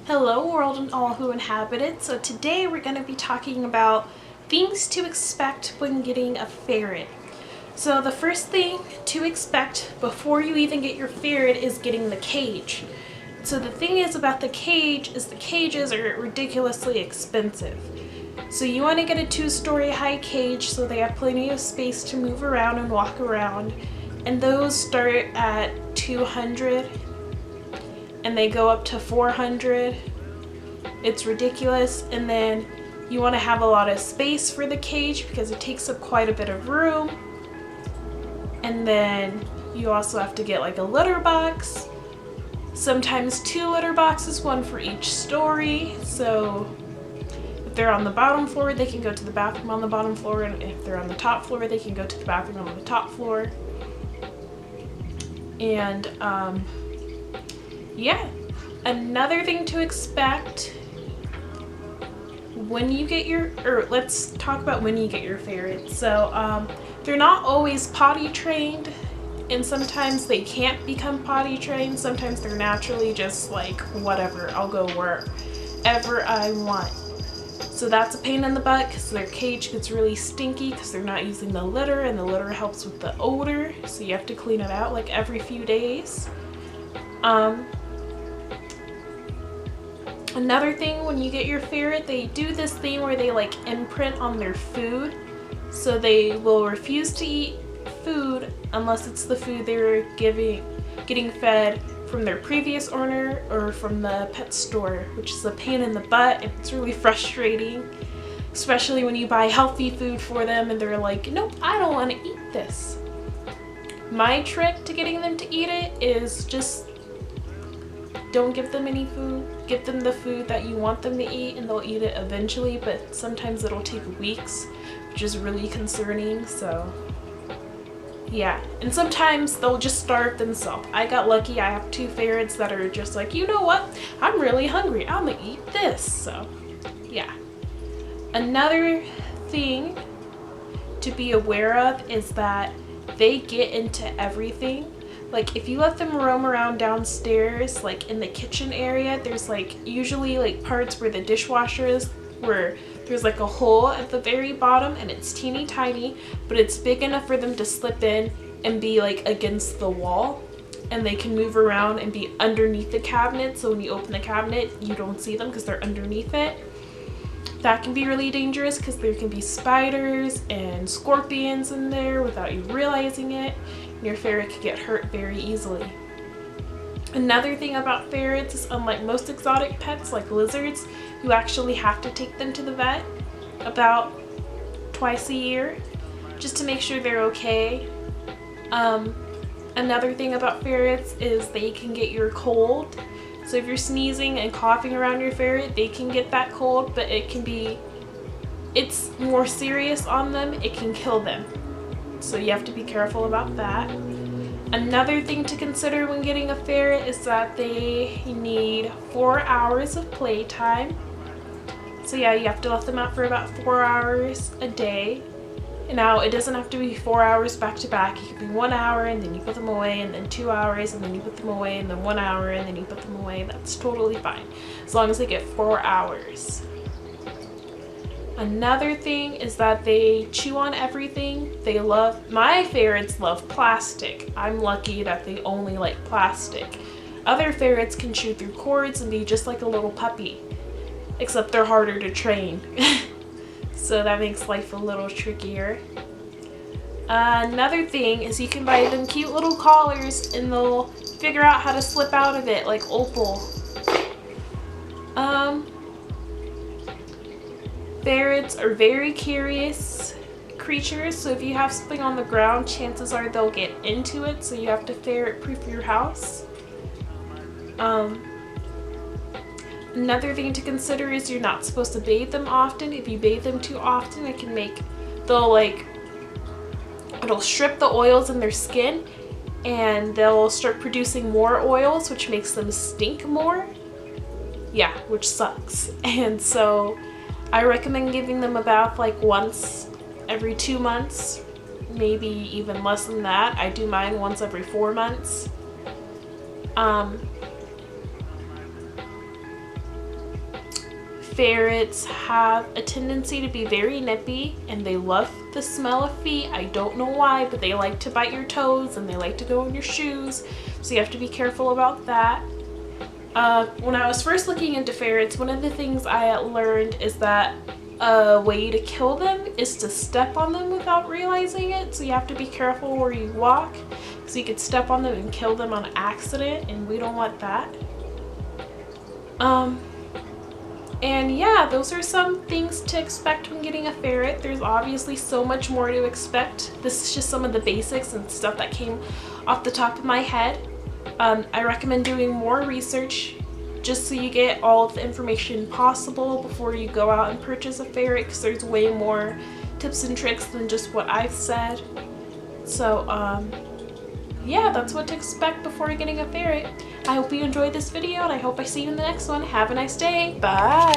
Hello world and all who inhabit it. So today we're going to be talking about things to expect when getting a ferret. So the first thing to expect before you even get your ferret is getting the cage. So the thing is about the cage is the cages are ridiculously expensive. So you want to get a 2-story high cage so they have plenty of space to move around and walk around. And those start at $200 and they go up to $400. It's ridiculous. And then you want to have a lot of space for the cage because it takes up quite a bit of room. And then you also have to get like a litter box, sometimes 2 litter boxes, one for each story. So if they're on the bottom floor, they can go to the bathroom on the bottom floor, and if they're on the top floor, they can go to the bathroom on the top floor. And yeah, another thing to expect when you get let's talk about when you get your ferret. So they're not always potty trained, and sometimes they can't become potty trained. Sometimes they're naturally just like, whatever, I'll go wherever I want. So that's a pain in the butt because their cage gets really stinky because they're not using the litter, and the litter helps with the odor, so you have to clean it out like every few days. Another thing, when you get your ferret, they do this thing where they like imprint on their food. So they will refuse to eat food unless it's the food they're getting fed from their previous owner or from the pet store, which is a pain in the butt, and it's really frustrating, especially when you buy healthy food for them and they're like, nope, I don't want to eat this. My trick to getting them to eat it is just don't give them any food. Give them the food that you want them to eat and they'll eat it eventually, but sometimes it'll take weeks, which is really concerning. So yeah, and sometimes they'll just starve themselves. I got lucky. I have 2 ferrets that are just like, you know what? I'm really hungry. I'm gonna eat this. So yeah. Another thing to be aware of is that they get into everything. Like if you let them roam around downstairs, like in the kitchen area, there's like usually like parts where the dishwasher is, where there's like a hole at the very bottom and it's teeny tiny, but it's big enough for them to slip in and be like against the wall, and they can move around and be underneath the cabinet, so when you open the cabinet you don't see them because they're underneath it. That can be really dangerous because there can be spiders and scorpions in there without you realizing it. Your ferret could get hurt very easily. Another thing about ferrets is, unlike most exotic pets like lizards, you actually have to take them to the vet about twice a year just to make sure they're okay. Another thing about ferrets is they can get your cold. So if you're sneezing and coughing around your ferret, they can get that cold, but it's more serious on them. It can kill them. So you have to be careful about that. Another thing to consider when getting a ferret is that they need 4 hours of playtime. So yeah, you have to let them out for about 4 hours a day. And now it doesn't have to be 4 hours back to back. It could be 1 hour and then you put them away, and then 2 hours and then you put them away, and then 1 hour and then you put them away. That's totally fine, as long as they get 4 hours. Another thing is that they chew on everything. My ferrets love plastic. I'm lucky that they only like plastic. Other ferrets can chew through cords and be just like a little puppy, except they're harder to train. So that makes life a little trickier. Another thing is you can buy them cute little collars and they'll figure out how to slip out of it, like Opal. Ferrets are very curious creatures, so if you have something on the ground, chances are they'll get into it, so you have to ferret-proof your house. Another thing to consider is you're not supposed to bathe them often. If you bathe them too often, it'll strip the oils in their skin, and they'll start producing more oils, which makes them stink more. Yeah, which sucks. And so I recommend giving them a bath like once every 2 months, maybe even less than that. I do mine once every 4 months. ferrets have a tendency to be very nippy and they love the smell of feet. I don't know why, but they like to bite your toes and they like to go in your shoes. So you have to be careful about that. When I was first looking into ferrets, one of the things I learned is that a way to kill them is to step on them without realizing it. So you have to be careful where you walk, so you could step on them and kill them on accident, and we don't want that. And yeah, those are some things to expect when getting a ferret. There's obviously so much more to expect. This is just some of the basics and stuff that came off the top of my head. I recommend doing more research just so you get all of the information possible before you go out and purchase a ferret, because there's way more tips and tricks than just what I've said. So yeah, that's what to expect before getting a ferret. I hope you enjoyed this video, and I hope I see you in the next one. Have a nice day. Bye!